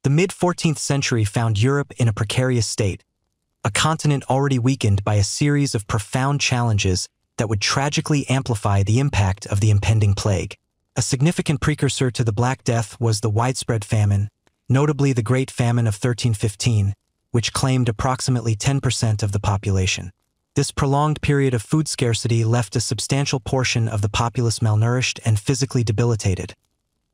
The mid-14th century found Europe in a precarious state, a continent already weakened by a series of profound challenges that would tragically amplify the impact of the impending plague. A significant precursor to the Black Death was the widespread famine, notably the Great Famine of 1315, which claimed approximately 10% of the population. This prolonged period of food scarcity left a substantial portion of the populace malnourished and physically debilitated,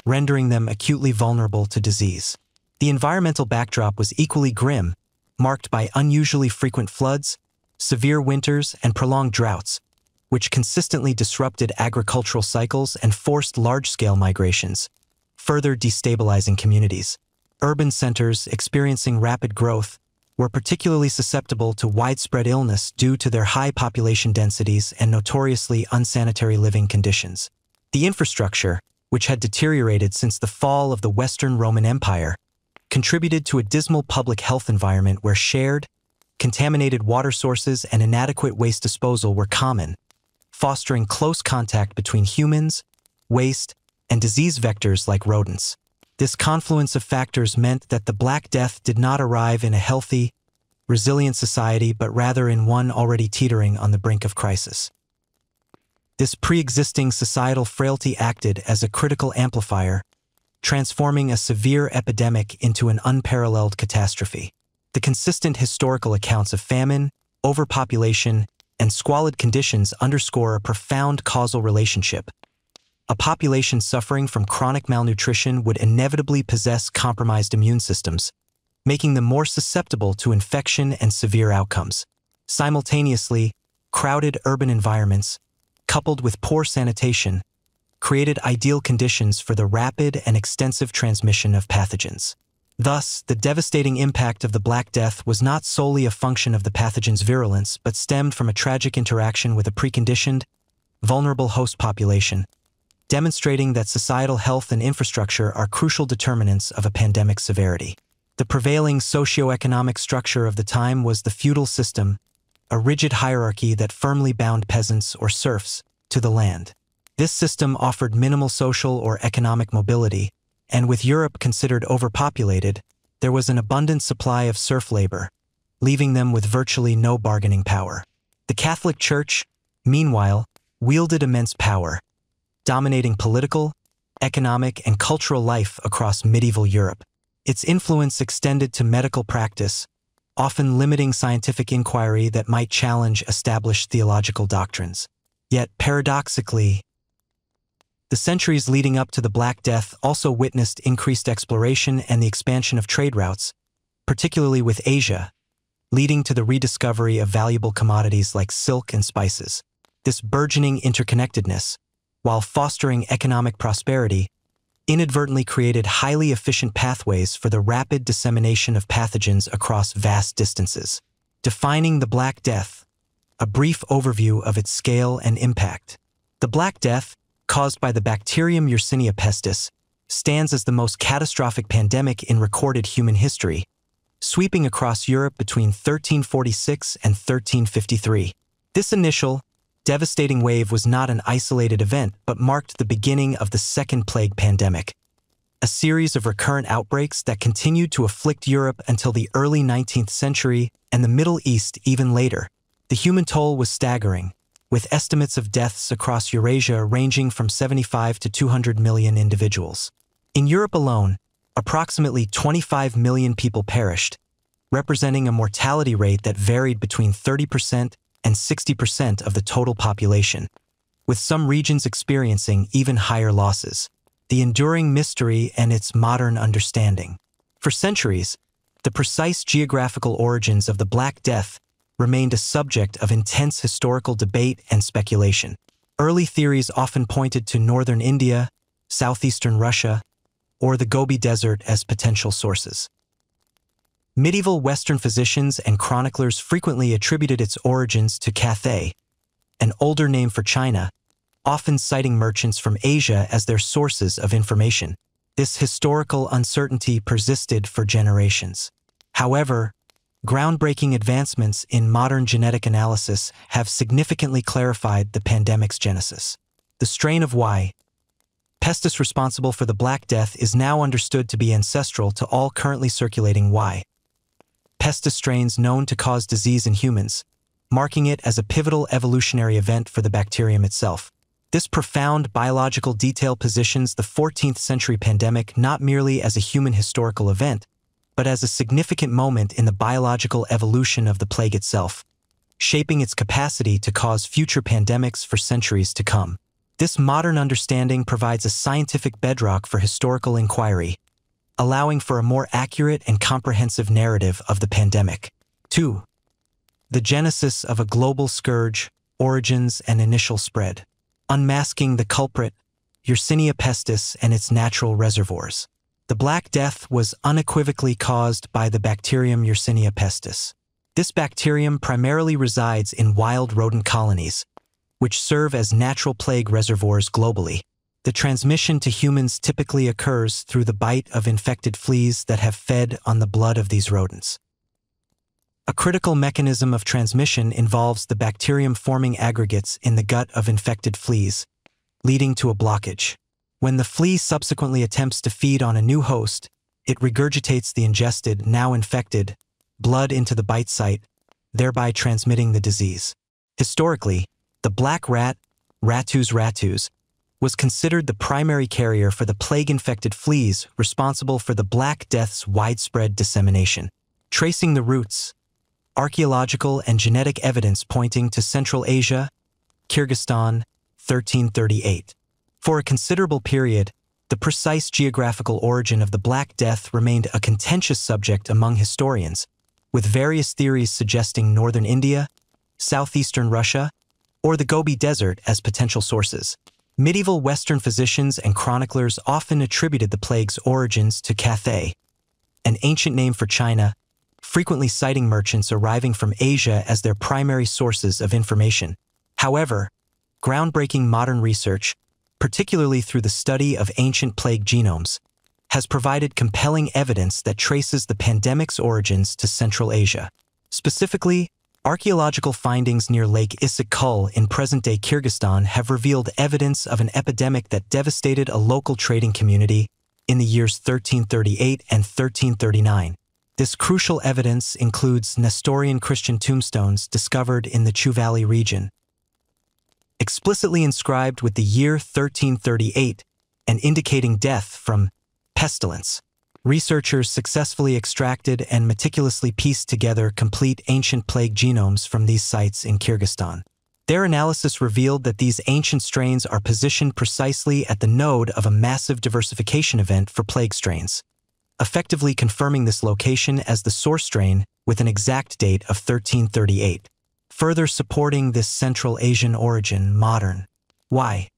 rendering them acutely vulnerable to disease. The environmental backdrop was equally grim, marked by unusually frequent floods, severe winters, and prolonged droughts, which consistently disrupted agricultural cycles and forced large-scale migrations, further destabilizing communities. Urban centers experiencing rapid growth were particularly susceptible to widespread illness due to their high population densities and notoriously unsanitary living conditions. The infrastructure, which had deteriorated since the fall of the Western Roman Empire, contributed to a dismal public health environment where shared, contaminated water sources and inadequate waste disposal were common, fostering close contact between humans, waste, and disease vectors like rodents. This confluence of factors meant that the Black Death did not arrive in a healthy, resilient society but rather in one already teetering on the brink of crisis. This pre-existing societal frailty acted as a critical amplifier, transforming a severe epidemic into an unparalleled catastrophe. The consistent historical accounts of famine, overpopulation, and squalid conditions underscore a profound causal relationship. A population suffering from chronic malnutrition would inevitably possess compromised immune systems, making them more susceptible to infection and severe outcomes. Simultaneously, crowded urban environments, coupled with poor sanitation, created ideal conditions for the rapid and extensive transmission of pathogens. Thus, the devastating impact of the Black Death was not solely a function of the pathogen's virulence, but stemmed from a tragic interaction with a preconditioned, vulnerable host population, demonstrating that societal health and infrastructure are crucial determinants of a pandemic's severity. The prevailing socio-economic structure of the time was the feudal system, a rigid hierarchy that firmly bound peasants or serfs to the land. This system offered minimal social or economic mobility, and with Europe considered overpopulated, there was an abundant supply of serf labor, leaving them with virtually no bargaining power. The Catholic Church, meanwhile, wielded immense power, dominating political, economic, and cultural life across medieval Europe. Its influence extended to medical practice, often limiting scientific inquiry that might challenge established theological doctrines. Yet, paradoxically, the centuries leading up to the Black Death also witnessed increased exploration and the expansion of trade routes, particularly with Asia, leading to the rediscovery of valuable commodities like silk and spices. This burgeoning interconnectedness, while fostering economic prosperity, inadvertently created highly efficient pathways for the rapid dissemination of pathogens across vast distances. Defining the Black Death, a brief overview of its scale and impact. The Black Death, caused by the bacterium Yersinia pestis, stands as the most catastrophic pandemic in recorded human history, sweeping across Europe between 1346 and 1353. This initial, devastating wave was not an isolated event but marked the beginning of the Second Plague Pandemic, a series of recurrent outbreaks that continued to afflict Europe until the early 19th century and the Middle East even later. The human toll was staggering, with estimates of deaths across Eurasia ranging from 75 to 200 million individuals. In Europe alone, approximately 25 million people perished, representing a mortality rate that varied between 30% and 60% of the total population, with some regions experiencing even higher losses. The enduring mystery and its modern understanding. For centuries, the precise geographical origins of the Black Death remained a subject of intense historical debate and speculation. Early theories often pointed to northern India, southeastern Russia, or the Gobi Desert as potential sources. Medieval Western physicians and chroniclers frequently attributed its origins to Cathay, an older name for China, often citing merchants from Asia as their sources of information. This historical uncertainty persisted for generations. However, groundbreaking advancements in modern genetic analysis have significantly clarified the pandemic's genesis. The strain of Y. pestis responsible for the Black Death is now understood to be ancestral to all currently circulating Y. pestis strains known to cause disease in humans, marking it as a pivotal evolutionary event for the bacterium itself. This profound biological detail positions the 14th century pandemic not merely as a human historical event, but as a significant moment in the biological evolution of the plague itself, shaping its capacity to cause future pandemics for centuries to come. This modern understanding provides a scientific bedrock for historical inquiry, allowing for a more accurate and comprehensive narrative of the pandemic. 2. The genesis of a global scourge, origins and initial spread. Unmasking the culprit, Yersinia pestis and its natural reservoirs. The Black Death was unequivocally caused by the bacterium Yersinia pestis. This bacterium primarily resides in wild rodent colonies, which serve as natural plague reservoirs globally. The transmission to humans typically occurs through the bite of infected fleas that have fed on the blood of these rodents. A critical mechanism of transmission involves the bacterium forming aggregates in the gut of infected fleas, leading to a blockage. When the flea subsequently attempts to feed on a new host, it regurgitates the ingested, now infected, blood into the bite site, thereby transmitting the disease. Historically, the black rat, Rattus rattus, was considered the primary carrier for the plague-infected fleas responsible for the Black Death's widespread dissemination. Tracing the roots, archaeological and genetic evidence pointing to Central Asia, Kyrgyzstan, 1338. For a considerable period, the precise geographical origin of the Black Death remained a contentious subject among historians, with various theories suggesting northern India, southeastern Russia, or the Gobi Desert as potential sources. Medieval Western physicians and chroniclers often attributed the plague's origins to Cathay, an ancient name for China, frequently citing merchants arriving from Asia as their primary sources of information. However, groundbreaking modern research, particularly through the study of ancient plague genomes, has provided compelling evidence that traces the pandemic's origins to Central Asia. Specifically, archaeological findings near Lake Issyk-Kul in present-day Kyrgyzstan have revealed evidence of an epidemic that devastated a local trading community in the years 1338 and 1339. This crucial evidence includes Nestorian Christian tombstones discovered in the Chu Valley region, explicitly inscribed with the year 1338 and indicating death from pestilence. Researchers successfully extracted and meticulously pieced together complete ancient plague genomes from these sites in Kyrgyzstan. Their analysis revealed that these ancient strains are positioned precisely at the node of a massive diversification event for plague strains, effectively confirming this location as the source strain with an exact date of 1338, further supporting this Central Asian origin. Modern Y.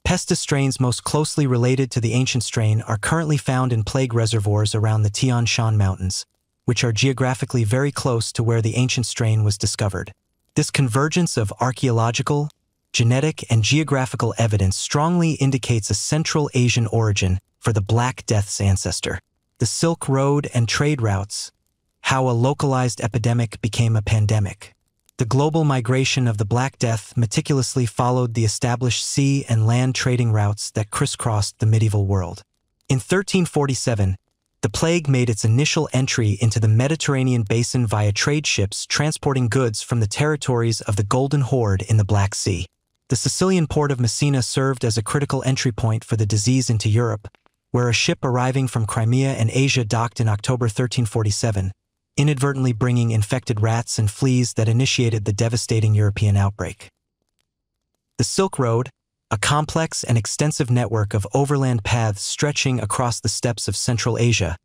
pestis strains most closely related to the ancient strain are currently found in plague reservoirs around the Tian Shan Mountains, which are geographically very close to where the ancient strain was discovered. This convergence of archaeological, genetic, and geographical evidence strongly indicates a Central Asian origin for the Black Death's ancestor. The Silk Road and trade routes, how a localized epidemic became a pandemic. The global migration of the Black Death meticulously followed the established sea and land trading routes that crisscrossed the medieval world. In 1347, the plague made its initial entry into the Mediterranean basin via trade ships transporting goods from the territories of the Golden Horde in the Black Sea. The Sicilian port of Messina served as a critical entry point for the disease into Europe, where a ship arriving from Crimea and Asia docked in October 1347, inadvertently bringing infected rats and fleas that initiated the devastating European outbreak. The Silk Road, a complex and extensive network of overland paths stretching across the steppes of Central Asia,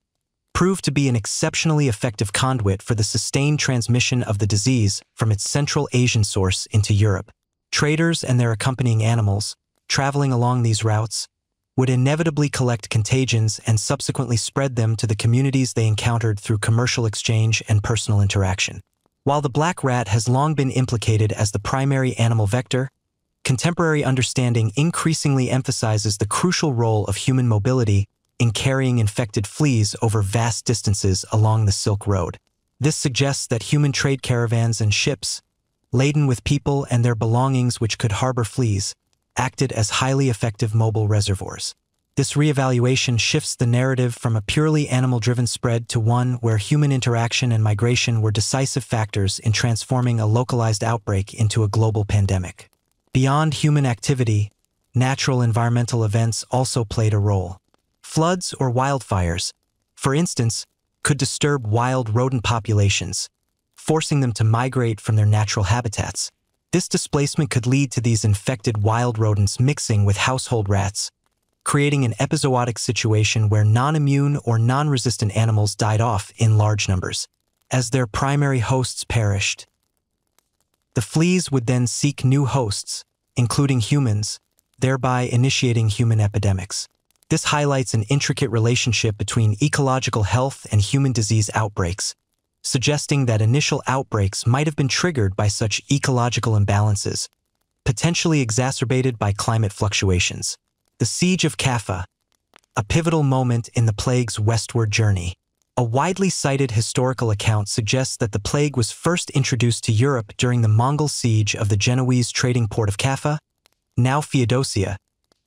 proved to be an exceptionally effective conduit for the sustained transmission of the disease from its Central Asian source into Europe. Traders and their accompanying animals, traveling along these routes, would inevitably collect contagions and subsequently spread them to the communities they encountered through commercial exchange and personal interaction. While the black rat has long been implicated as the primary animal vector, contemporary understanding increasingly emphasizes the crucial role of human mobility in carrying infected fleas over vast distances along the Silk Road. This suggests that human trade caravans and ships, laden with people and their belongings which could harbor fleas, acted as highly effective mobile reservoirs. This reevaluation shifts the narrative from a purely animal-driven spread to one where human interaction and migration were decisive factors in transforming a localized outbreak into a global pandemic. Beyond human activity, natural environmental events also played a role. Floods or wildfires, for instance, could disturb wild rodent populations, forcing them to migrate from their natural habitats. This displacement could lead to these infected wild rodents mixing with household rats, creating an epizootic situation where non-immune or non-resistant animals died off in large numbers. As their primary hosts perished, the fleas would then seek new hosts, including humans, thereby initiating human epidemics. This highlights an intricate relationship between ecological health and human disease outbreaks, suggesting that initial outbreaks might have been triggered by such ecological imbalances, potentially exacerbated by climate fluctuations. The Siege of Kaffa, a pivotal moment in the plague's westward journey. A widely cited historical account suggests that the plague was first introduced to Europe during the Mongol siege of the Genoese trading port of Kaffa, now Feodosia,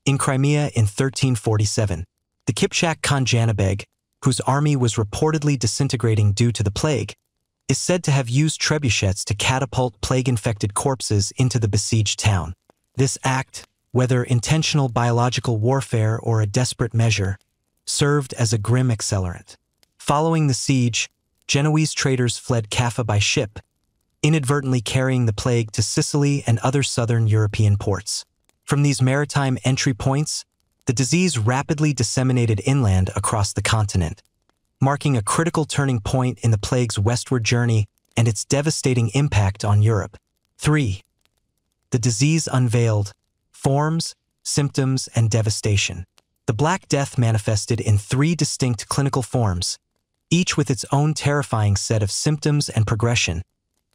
in Crimea in 1347. The Kipchak Khan Janibeg, whose army was reportedly disintegrating due to the plague, is said to have used trebuchets to catapult plague-infected corpses into the besieged town. This act, whether intentional biological warfare or a desperate measure, served as a grim accelerant. Following the siege, Genoese traders fled Kaffa by ship, inadvertently carrying the plague to Sicily and other southern European ports. From these maritime entry points, the disease rapidly disseminated inland across the continent, marking a critical turning point in the plague's westward journey and its devastating impact on Europe. 3. The disease unveiled forms, symptoms, and devastation. The Black Death manifested in 3 distinct clinical forms, each with its own terrifying set of symptoms and progression,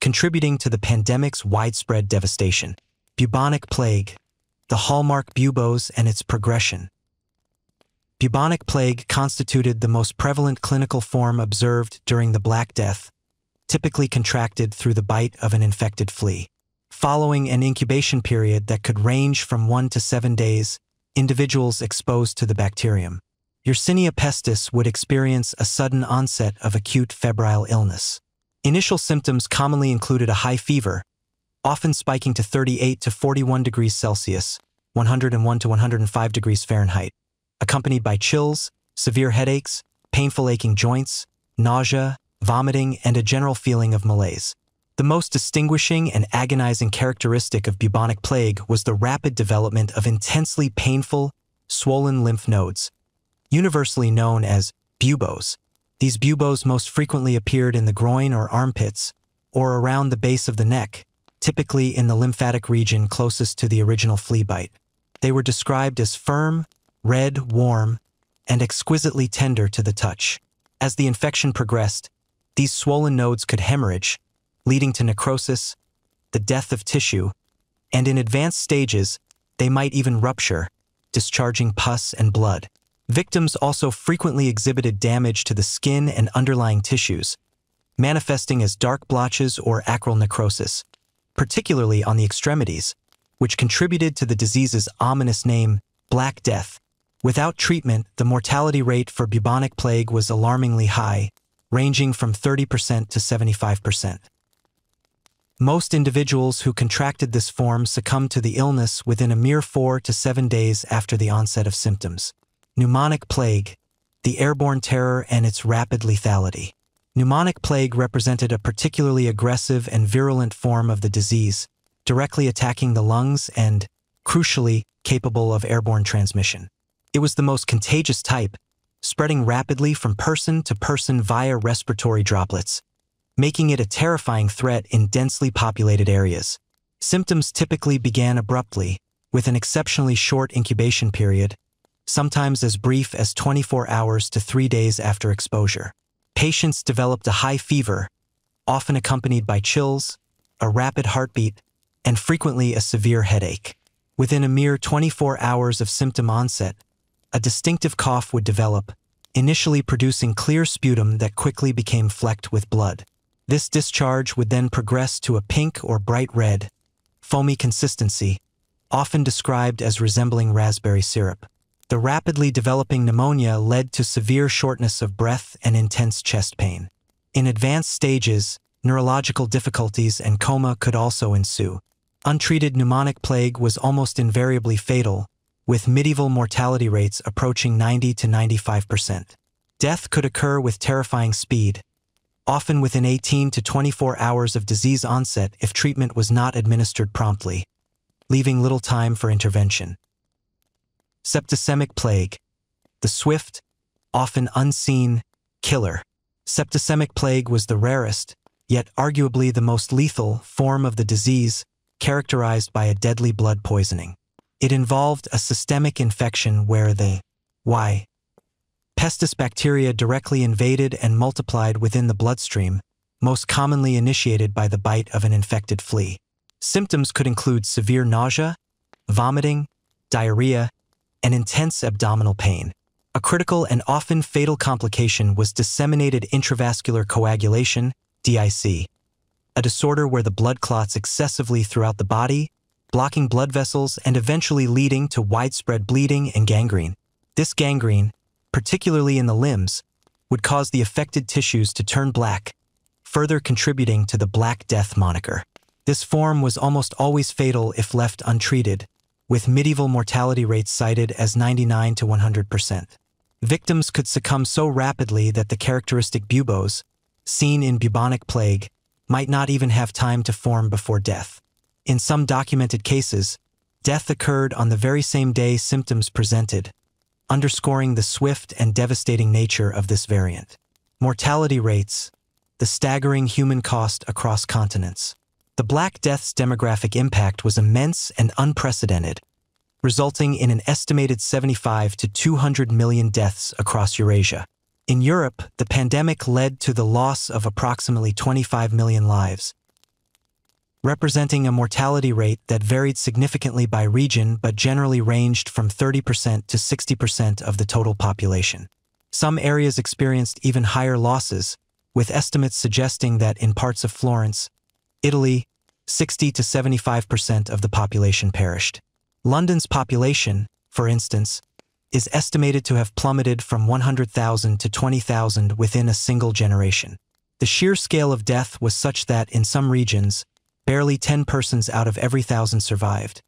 contributing to the pandemic's widespread devastation. Bubonic plague, the hallmark buboes and its progression. Bubonic plague constituted the most prevalent clinical form observed during the Black Death, typically contracted through the bite of an infected flea. Following an incubation period that could range from 1 to 7 days, individuals exposed to the bacterium, Yersinia pestis, would experience a sudden onset of acute febrile illness. Initial symptoms commonly included a high fever, often spiking to 38 to 41 degrees Celsius, 101 to 105 degrees Fahrenheit, accompanied by chills, severe headaches, painful aching joints, nausea, vomiting, and a general feeling of malaise. The most distinguishing and agonizing characteristic of bubonic plague was the rapid development of intensely painful, swollen lymph nodes, universally known as buboes. These buboes most frequently appeared in the groin or armpits, or around the base of the neck, typically in the lymphatic region closest to the original flea bite. They were described as firm, red, warm, and exquisitely tender to the touch. As the infection progressed, these swollen nodes could hemorrhage, leading to necrosis, the death of tissue, and in advanced stages, they might even rupture, discharging pus and blood. Victims also frequently exhibited damage to the skin and underlying tissues, manifesting as dark blotches or acral necrosis, particularly on the extremities, which contributed to the disease's ominous name, Black Death. Without treatment, the mortality rate for bubonic plague was alarmingly high, ranging from 30% to 75%. Most individuals who contracted this form succumbed to the illness within a mere 4 to 7 days after the onset of symptoms. Pneumonic plague, the airborne terror and its rapid lethality. Pneumonic plague represented a particularly aggressive and virulent form of the disease, directly attacking the lungs and, crucially, capable of airborne transmission. It was the most contagious type, spreading rapidly from person to person via respiratory droplets, making it a terrifying threat in densely populated areas. Symptoms typically began abruptly, with an exceptionally short incubation period, sometimes as brief as 24 hours to 3 days after exposure. Patients developed a high fever, often accompanied by chills, a rapid heartbeat, and frequently a severe headache. Within a mere 24 hours of symptom onset, a distinctive cough would develop, initially producing clear sputum that quickly became flecked with blood. This discharge would then progress to a pink or bright red, foamy consistency, often described as resembling raspberry syrup. The rapidly developing pneumonia led to severe shortness of breath and intense chest pain. In advanced stages, neurological difficulties and coma could also ensue. Untreated pneumonic plague was almost invariably fatal, with medieval mortality rates approaching 90 to 95%. Death could occur with terrifying speed, often within 18 to 24 hours of disease onset if treatment was not administered promptly, leaving little time for intervention. Septicemic plague, the swift, often unseen, killer. Septicemic plague was the rarest, yet arguably the most lethal, form of the disease, characterized by a deadly blood poisoning. It involved a systemic infection where the Y. pestis bacteria directly invaded and multiplied within the bloodstream, most commonly initiated by the bite of an infected flea. Symptoms could include severe nausea, vomiting, diarrhea, and intense abdominal pain. A critical and often fatal complication was disseminated intravascular coagulation, DIC, a disorder where the blood clots excessively throughout the body, blocking blood vessels and eventually leading to widespread bleeding and gangrene. This gangrene, particularly in the limbs, would cause the affected tissues to turn black, further contributing to the Black Death moniker. This form was almost always fatal if left untreated, with medieval mortality rates cited as 99 to 100%. Victims could succumb so rapidly that the characteristic buboes, seen in bubonic plague, might not even have time to form before death. In some documented cases, death occurred on the very same day symptoms presented, underscoring the swift and devastating nature of this variant. Mortality rates, the staggering human cost across continents. The Black Death's demographic impact was immense and unprecedented, resulting in an estimated 75 to 200 million deaths across Eurasia. In Europe, the pandemic led to the loss of approximately 25 million lives, representing a mortality rate that varied significantly by region but generally ranged from 30% to 60% of the total population. Some areas experienced even higher losses, with estimates suggesting that in parts of Florence, Italy, 60 to 75% of the population perished. London's population, for instance, is estimated to have plummeted from 100,000 to 20,000 within a single generation. The sheer scale of death was such that in some regions, barely 10 persons out of every 1,000 survived,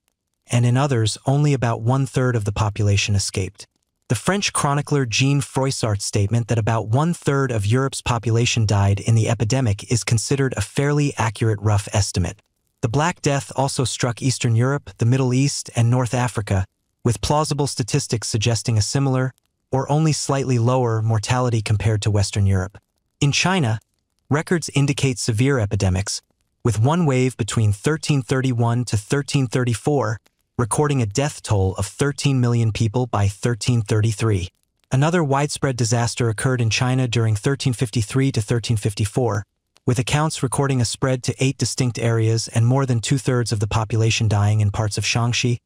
and in others, only about 1/3 of the population escaped. The French chronicler Jean Froissart's statement that about 1/3 of Europe's population died in the epidemic is considered a fairly accurate rough estimate. The Black Death also struck Eastern Europe, the Middle East, and North Africa, with plausible statistics suggesting a similar, or only slightly lower, mortality compared to Western Europe. In China, records indicate severe epidemics, with one wave between 1331 to 1334 recording a death toll of 13 million people by 1333. Another widespread disaster occurred in China during 1353 to 1354, with accounts recording a spread to 8 distinct areas and more than 2/3 of the population dying in parts of Shaanxi,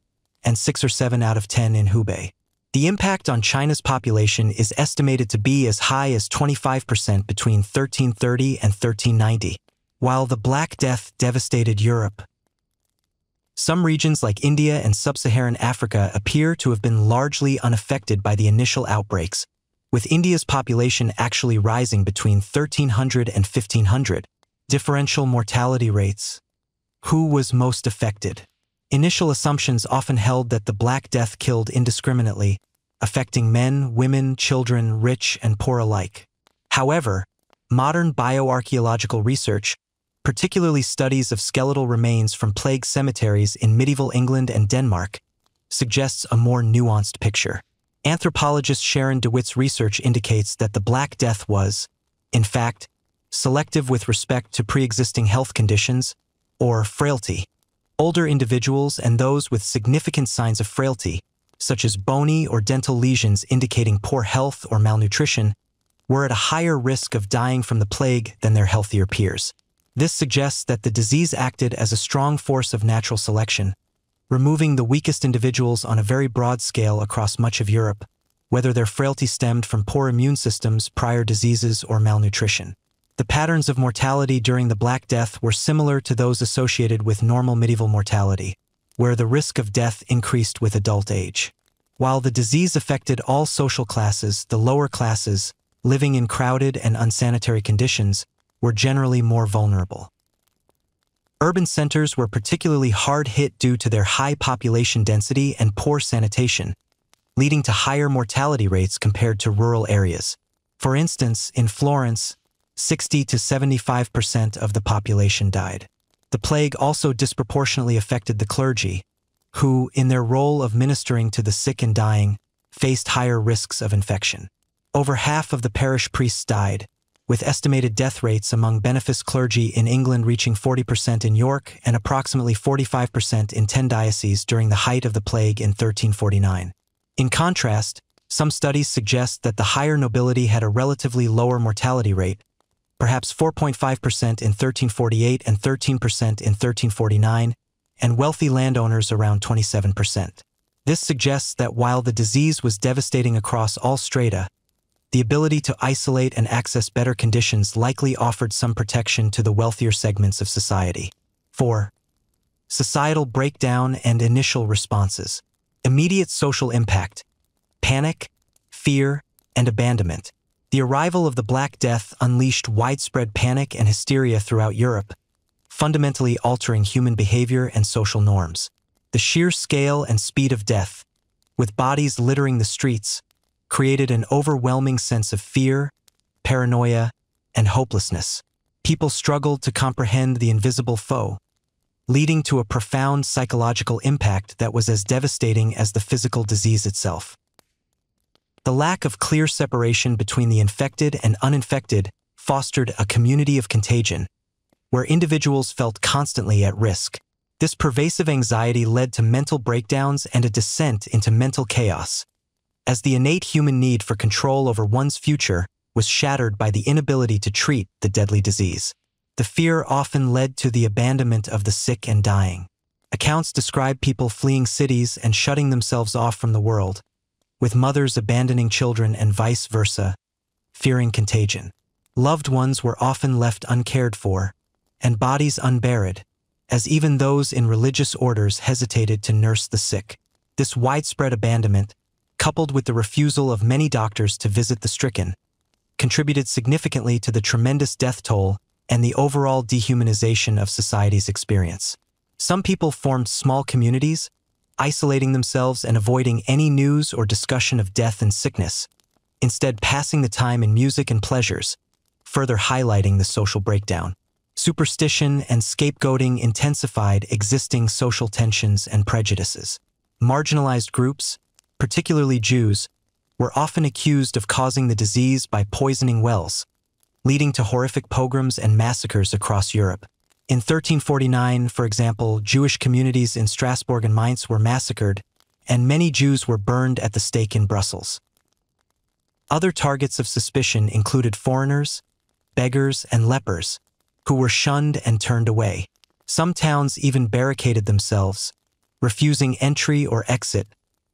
and 6 or 7 out of 10 in Hubei. The impact on China's population is estimated to be as high as 25% between 1330 and 1390. While the Black Death devastated Europe, some regions like India and sub-Saharan Africa appear to have been largely unaffected by the initial outbreaks, with India's population actually rising between 1300 and 1500. Differential mortality rates. Who was most affected? Initial assumptions often held that the Black Death killed indiscriminately, affecting men, women, children, rich, and poor alike. However, modern bioarchaeological research, particularly studies of skeletal remains from plague cemeteries in medieval England and Denmark, suggests a more nuanced picture. Anthropologist Sharon DeWitt's research indicates that the Black Death was, in fact, selective with respect to pre-existing health conditions, or frailty. Older individuals and those with significant signs of frailty, such as bony or dental lesions indicating poor health or malnutrition, were at a higher risk of dying from the plague than their healthier peers. This suggests that the disease acted as a strong force of natural selection, removing the weakest individuals on a very broad scale across much of Europe, whether their frailty stemmed from poor immune systems, prior diseases, or malnutrition. The patterns of mortality during the Black Death were similar to those associated with normal medieval mortality. where the risk of death increased with adult age. While the disease affected all social classes, the lower classes, living in crowded and unsanitary conditions, were generally more vulnerable. Urban centers were particularly hard hit due to their high population density and poor sanitation, leading to higher mortality rates compared to rural areas. For instance, in Florence, 60 to 75% of the population died. The plague also disproportionately affected the clergy, who, in their role of ministering to the sick and dying, faced higher risks of infection. Over half of the parish priests died, with estimated death rates among benefice clergy in England reaching 40% in York and approximately 45% in 10 dioceses during the height of the plague in 1349. In contrast, some studies suggest that the higher nobility had a relatively lower mortality rate, perhaps 4.5% in 1348 and 13% in 1349, and wealthy landowners around 27%. This suggests that while the disease was devastating across all strata, the ability to isolate and access better conditions likely offered some protection to the wealthier segments of society. 4. Societal breakdown and initial responses. Immediate social impact: panic, fear, and abandonment. The arrival of the Black Death unleashed widespread panic and hysteria throughout Europe, fundamentally altering human behavior and social norms. The sheer scale and speed of death, with bodies littering the streets, created an overwhelming sense of fear, paranoia, and hopelessness. People struggled to comprehend the invisible foe, leading to a profound psychological impact that was as devastating as the physical disease itself. The lack of clear separation between the infected and uninfected fostered a community of contagion, where individuals felt constantly at risk. This pervasive anxiety led to mental breakdowns and a descent into mental chaos, as the innate human need for control over one's future was shattered by the inability to treat the deadly disease. The fear often led to the abandonment of the sick and dying. Accounts describe people fleeing cities and shutting themselves off from the world, with mothers abandoning children and vice versa, fearing contagion. Loved ones were often left uncared for, and bodies unburied, as even those in religious orders hesitated to nurse the sick. This widespread abandonment, coupled with the refusal of many doctors to visit the stricken, contributed significantly to the tremendous death toll and the overall dehumanization of society's experience. Some people formed small communities, isolating themselves and avoiding any news or discussion of death and sickness, instead passing the time in music and pleasures, further highlighting the social breakdown. Superstition and scapegoating intensified existing social tensions and prejudices. Marginalized groups, particularly Jews, were often accused of causing the disease by poisoning wells, leading to horrific pogroms and massacres across Europe. In 1349, for example, Jewish communities in Strasbourg and Mainz were massacred, and many Jews were burned at the stake in Brussels. Other targets of suspicion included foreigners, beggars, and lepers, who were shunned and turned away. Some towns even barricaded themselves, refusing entry or exit,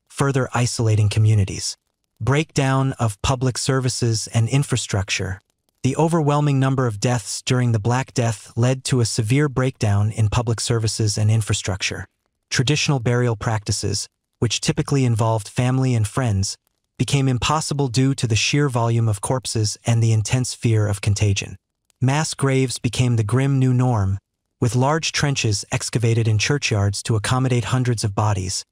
further isolating communities. Breakdown of public services and infrastructure. The overwhelming number of deaths during the Black Death led to a severe breakdown in public services and infrastructure. Traditional burial practices, which typically involved family and friends, became impossible due to the sheer volume of corpses and the intense fear of contagion. Mass graves became the grim new norm, with large trenches excavated in churchyards to accommodate hundreds of bodies,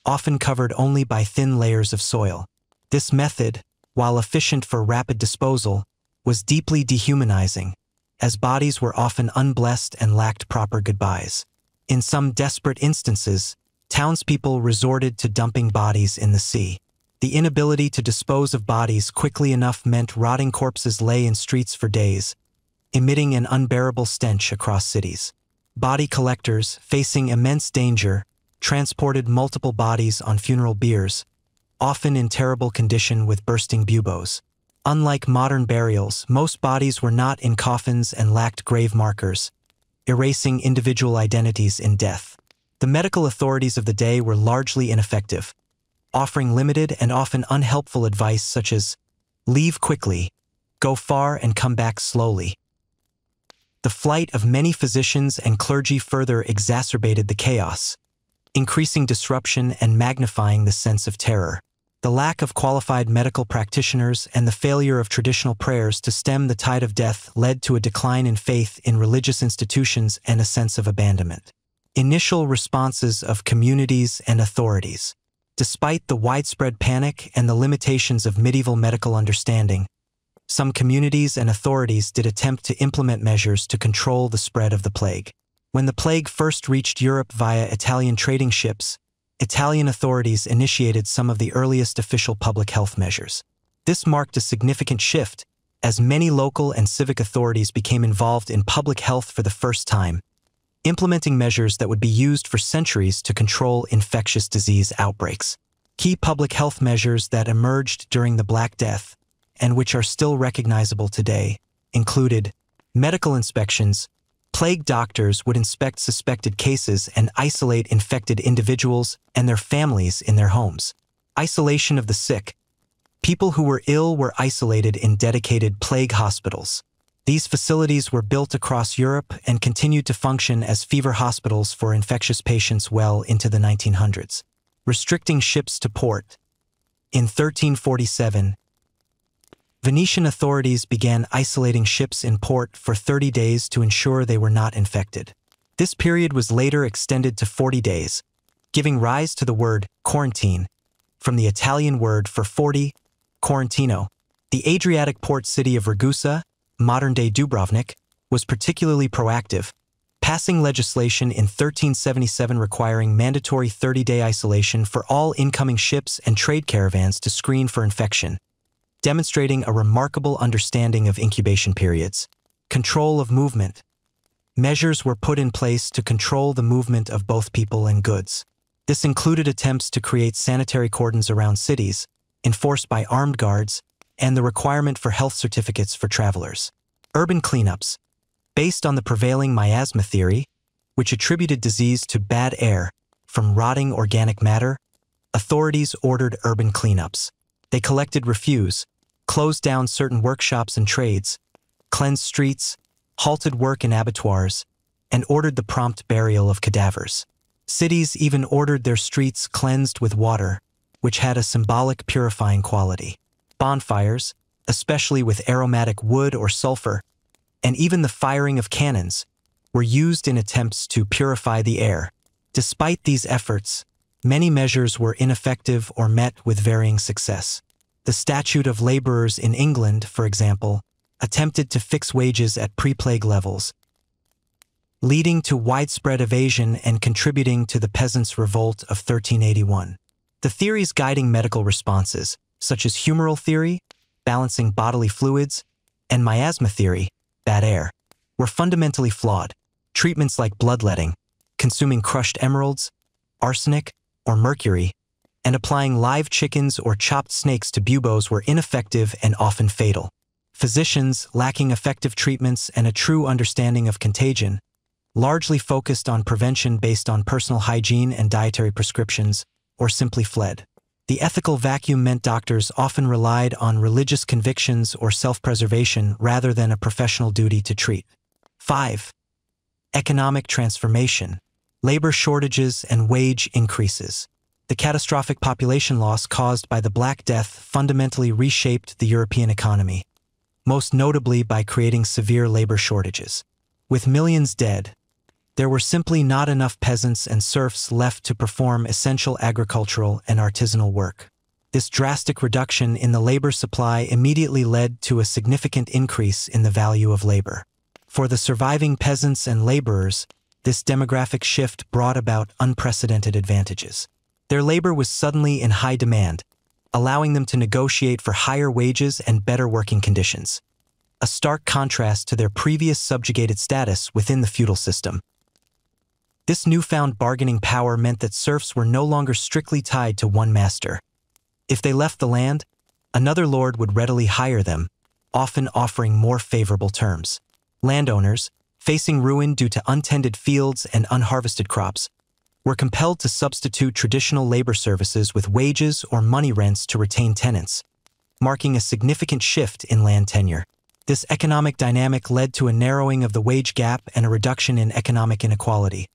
often covered only by thin layers of soil. This method, while efficient for rapid disposal, was deeply dehumanizing, as bodies were often unblessed and lacked proper goodbyes. In some desperate instances, townspeople resorted to dumping bodies in the sea. The inability to dispose of bodies quickly enough meant rotting corpses lay in streets for days, emitting an unbearable stench across cities. Body collectors, facing immense danger, transported multiple bodies on funeral biers, often in terrible condition with bursting buboes. Unlike modern burials, most bodies were not in coffins and lacked grave markers, erasing individual identities in death. The medical authorities of the day were largely ineffective, offering limited and often unhelpful advice such as, "Leave quickly, go far and come back slowly." The flight of many physicians and clergy further exacerbated the chaos, increasing disruption and magnifying the sense of terror. The lack of qualified medical practitioners and the failure of traditional prayers to stem the tide of death led to a decline in faith in religious institutions and a sense of abandonment. Initial responses of communities and authorities. Despite the widespread panic and the limitations of medieval medical understanding, some communities and authorities did attempt to implement measures to control the spread of the plague. When the plague first reached Europe via Italian trading ships, Italian authorities initiated some of the earliest official public health measures. This marked a significant shift, as many local and civic authorities became involved in public health for the first time, implementing measures that would be used for centuries to control infectious disease outbreaks. Key public health measures that emerged during the Black Death, and which are still recognizable today, included medical inspections. Plague doctors would inspect suspected cases and isolate infected individuals and their families in their homes. Isolation of the sick. People who were ill were isolated in dedicated plague hospitals. These facilities were built across Europe and continued to function as fever hospitals for infectious patients well into the 1900s. Restricting ships to port. In 1347, Venetian authorities began isolating ships in port for 30 days to ensure they were not infected. This period was later extended to 40 days, giving rise to the word quarantine, from the Italian word for 40, quarantino. The Adriatic port city of Ragusa, modern-day Dubrovnik, was particularly proactive, passing legislation in 1377 requiring mandatory 30-day isolation for all incoming ships and trade caravans to screen for infection, demonstrating a remarkable understanding of incubation periods. Control of movement. Measures were put in place to control the movement of both people and goods. This included attempts to create sanitary cordons around cities, enforced by armed guards, and the requirement for health certificates for travelers. Urban cleanups. Based on the prevailing miasma theory, which attributed disease to bad air from rotting organic matter, authorities ordered urban cleanups. They collected refuse, closed down certain workshops and trades, cleansed streets, halted work in abattoirs, and ordered the prompt burial of cadavers. Cities even ordered their streets cleansed with water, which had a symbolic purifying quality. Bonfires, especially with aromatic wood or sulfur, and even the firing of cannons, were used in attempts to purify the air. Despite these efforts, many measures were ineffective or met with varying success. The Statute of Laborers in England, for example, attempted to fix wages at pre-plague levels, leading to widespread evasion and contributing to the Peasants' Revolt of 1381. The theories guiding medical responses, such as humoral theory, balancing bodily fluids, and miasma theory, bad air, were fundamentally flawed. Treatments like bloodletting, consuming crushed emeralds, arsenic, or mercury, and applying live chickens or chopped snakes to buboes were ineffective and often fatal. Physicians, lacking effective treatments and a true understanding of contagion, largely focused on prevention based on personal hygiene and dietary prescriptions, or simply fled. The ethical vacuum meant doctors often relied on religious convictions or self-preservation rather than a professional duty to treat. 5. Economic transformation. Labor shortages and wage increases. The catastrophic population loss caused by the Black Death fundamentally reshaped the European economy, most notably by creating severe labor shortages. With millions dead, there were simply not enough peasants and serfs left to perform essential agricultural and artisanal work. This drastic reduction in the labor supply immediately led to a significant increase in the value of labor. For the surviving peasants and laborers, this demographic shift brought about unprecedented advantages. Their labor was suddenly in high demand, allowing them to negotiate for higher wages and better working conditions, a stark contrast to their previous subjugated status within the feudal system. This newfound bargaining power meant that serfs were no longer strictly tied to one master. If they left the land, another lord would readily hire them, often offering more favorable terms. Landowners, facing ruin due to untended fields and unharvested crops, were compelled to substitute traditional labor services with wages or money rents to retain tenants, marking a significant shift in land tenure. This economic dynamic led to a narrowing of the wage gap and a reduction in economic inequality,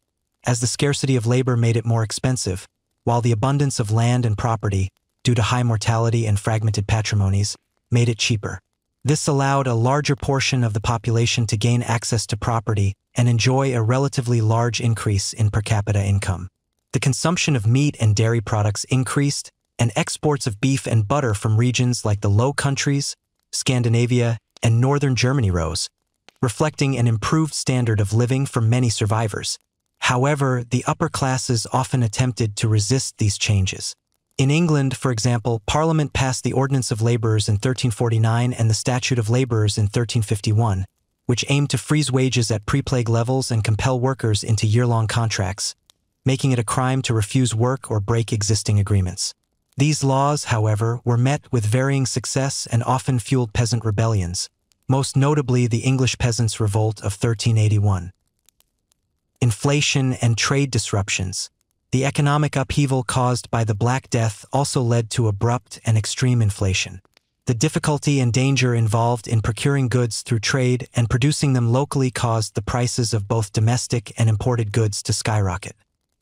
as the scarcity of labor made it more expensive, while the abundance of land and property, due to high mortality and fragmented patrimonies, made it cheaper. This allowed a larger portion of the population to gain access to property and enjoy a relatively large increase in per capita income. The consumption of meat and dairy products increased, and exports of beef and butter from regions like the Low Countries, Scandinavia, and northern Germany rose, reflecting an improved standard of living for many survivors. However, the upper classes often attempted to resist these changes. In England, for example, Parliament passed the Ordinance of Labourers in 1349 and the Statute of Labourers in 1351, which aimed to freeze wages at pre-plague levels and compel workers into year-long contracts, making it a crime to refuse work or break existing agreements. These laws, however, were met with varying success and often fueled peasant rebellions, most notably the English Peasants' Revolt of 1381. Inflation and trade disruptions. The economic upheaval caused by the Black Death also led to abrupt and extreme inflation. The difficulty and danger involved in procuring goods through trade and producing them locally caused the prices of both domestic and imported goods to skyrocket.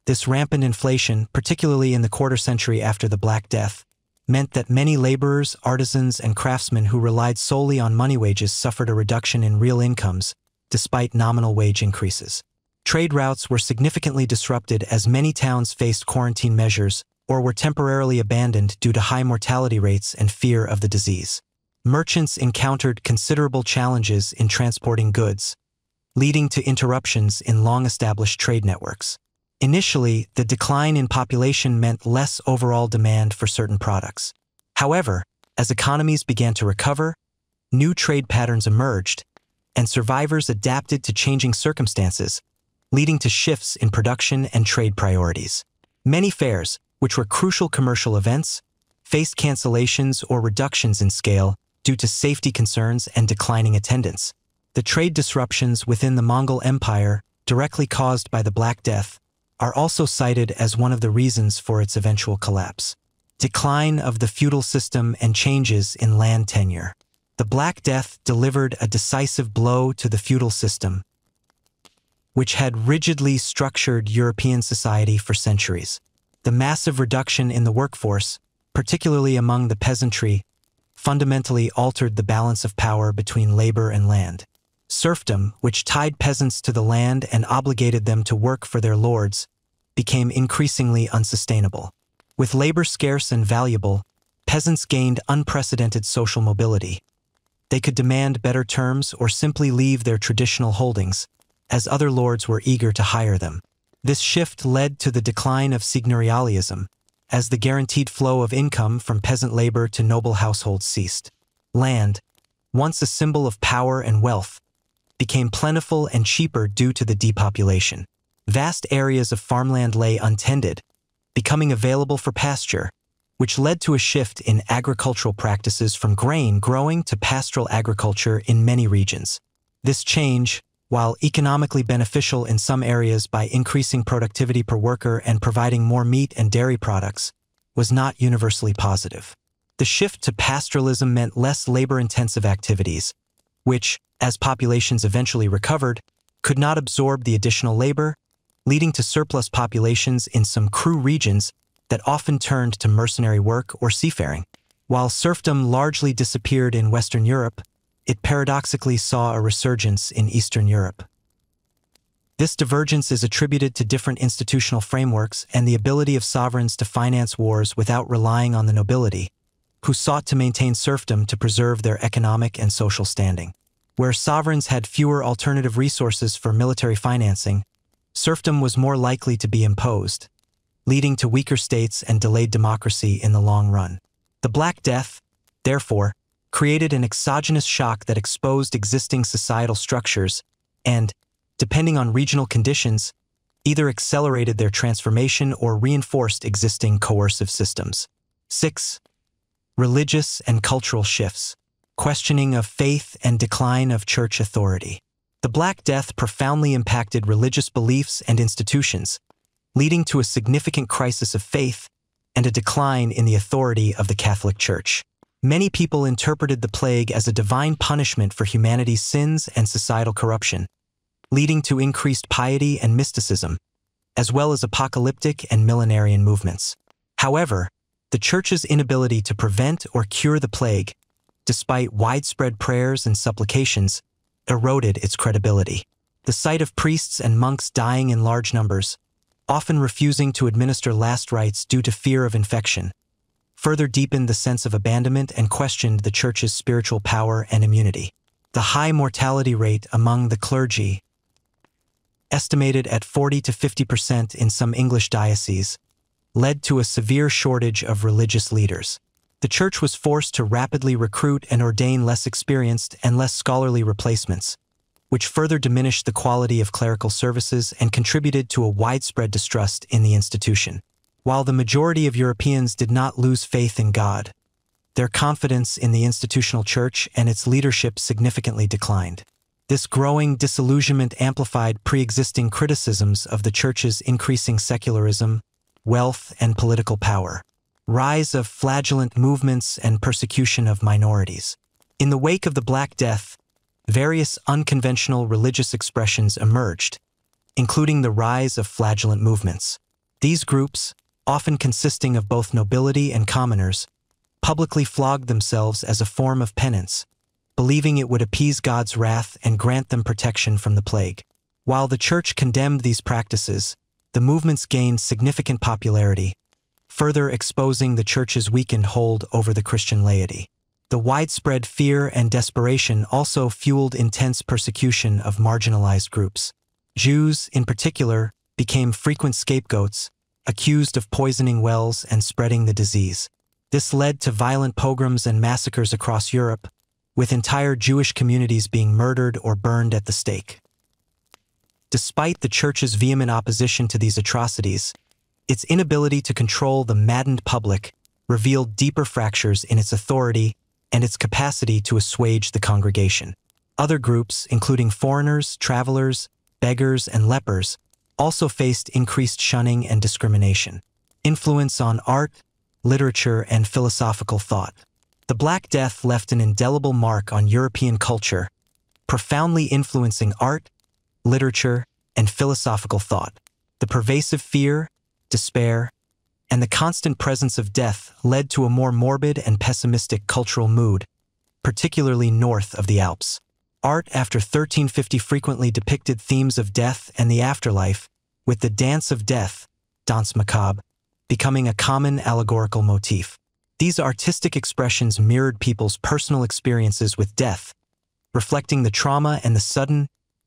This rampant inflation, particularly in the quarter century after the Black Death, meant that many laborers, artisans, and craftsmen who relied solely on money wages suffered a reduction in real incomes, despite nominal wage increases. Trade routes were significantly disrupted as many towns faced quarantine measures or were temporarily abandoned due to high mortality rates and fear of the disease. Merchants encountered considerable challenges in transporting goods, leading to interruptions in long-established trade networks. Initially, the decline in population meant less overall demand for certain products. However, as economies began to recover, new trade patterns emerged, and survivors adapted to changing circumstances, leading to shifts in production and trade priorities. Many fairs, which were crucial commercial events, faced cancellations or reductions in scale due to safety concerns and declining attendance. The trade disruptions within the Mongol Empire, directly caused by the Black Death, are also cited as one of the reasons for its eventual collapse. Decline of the feudal system and changes in land tenure. The Black Death delivered a decisive blow to the feudal system, which had rigidly structured European society for centuries. The massive reduction in the workforce, particularly among the peasantry, fundamentally altered the balance of power between labor and land. Serfdom, which tied peasants to the land and obligated them to work for their lords, became increasingly unsustainable. With labor scarce and valuable, peasants gained unprecedented social mobility. They could demand better terms or simply leave their traditional holdings, as other lords were eager to hire them. This shift led to the decline of seigneurialism, as the guaranteed flow of income from peasant labor to noble households ceased. Land, once a symbol of power and wealth, became plentiful and cheaper due to the depopulation. Vast areas of farmland lay untended, becoming available for pasture, which led to a shift in agricultural practices from grain growing to pastoral agriculture in many regions. This change, while economically beneficial in some areas by increasing productivity per worker and providing more meat and dairy products, was not universally positive. The shift to pastoralism meant less labor-intensive activities, which, as populations eventually recovered, could not absorb the additional labor, leading to surplus populations in some Kru regions that often turned to mercenary work or seafaring. While serfdom largely disappeared in Western Europe, it paradoxically saw a resurgence in Eastern Europe. This divergence is attributed to different institutional frameworks and the ability of sovereigns to finance wars without relying on the nobility, who sought to maintain serfdom to preserve their economic and social standing. Where sovereigns had fewer alternative resources for military financing, serfdom was more likely to be imposed, leading to weaker states and delayed democracy in the long run. The Black Death, therefore, created an exogenous shock that exposed existing societal structures and, depending on regional conditions, either accelerated their transformation or reinforced existing coercive systems. 6. Religious and cultural shifts. Questioning of faith and decline of church authority. The Black Death profoundly impacted religious beliefs and institutions, leading to a significant crisis of faith and a decline in the authority of the Catholic Church. Many people interpreted the plague as a divine punishment for humanity's sins and societal corruption, leading to increased piety and mysticism, as well as apocalyptic and millenarian movements. However, the Church's inability to prevent or cure the plague, despite widespread prayers and supplications, eroded its credibility. The sight of priests and monks dying in large numbers, often refusing to administer last rites due to fear of infection, further deepened the sense of abandonment and questioned the Church's spiritual power and immunity. The high mortality rate among the clergy, estimated at 40 to 50% in some English dioceses, led to a severe shortage of religious leaders. The Church was forced to rapidly recruit and ordain less experienced and less scholarly replacements, which further diminished the quality of clerical services and contributed to a widespread distrust in the institution. While the majority of Europeans did not lose faith in God, their confidence in the institutional Church and its leadership significantly declined. This growing disillusionment amplified pre-existing criticisms of the Church's increasing secularism, wealth, and political power, rise of flagellant movements, and persecution of minorities. In the wake of the Black Death, various unconventional religious expressions emerged, including the rise of flagellant movements. These groups, often consisting of both nobility and commoners, publicly flogged themselves as a form of penance, believing it would appease God's wrath and grant them protection from the plague. While the Church condemned these practices, the movements gained significant popularity, further exposing the Church's weakened hold over the Christian laity. The widespread fear and desperation also fueled intense persecution of marginalized groups. Jews, in particular, became frequent scapegoats, accused of poisoning wells and spreading the disease. This led to violent pogroms and massacres across Europe, with entire Jewish communities being murdered or burned at the stake. Despite the Church's vehement opposition to these atrocities, its inability to control the maddened public revealed deeper fractures in its authority and its capacity to assuage the congregation. Other groups, including foreigners, travelers, beggars, and lepers, also faced increased shunning and discrimination. Influence on art, literature, and philosophical thought. The Black Death left an indelible mark on European culture, profoundly influencing art, literature, and philosophical thought. The pervasive fear, despair, and the constant presence of death led to a more morbid and pessimistic cultural mood, particularly north of the Alps. Art after 1350 frequently depicted themes of death and the afterlife, with the Dance of Death, Danse Macabre, becoming a common allegorical motif. These artistic expressions mirrored people's personal experiences with death, reflecting the trauma and the sudden,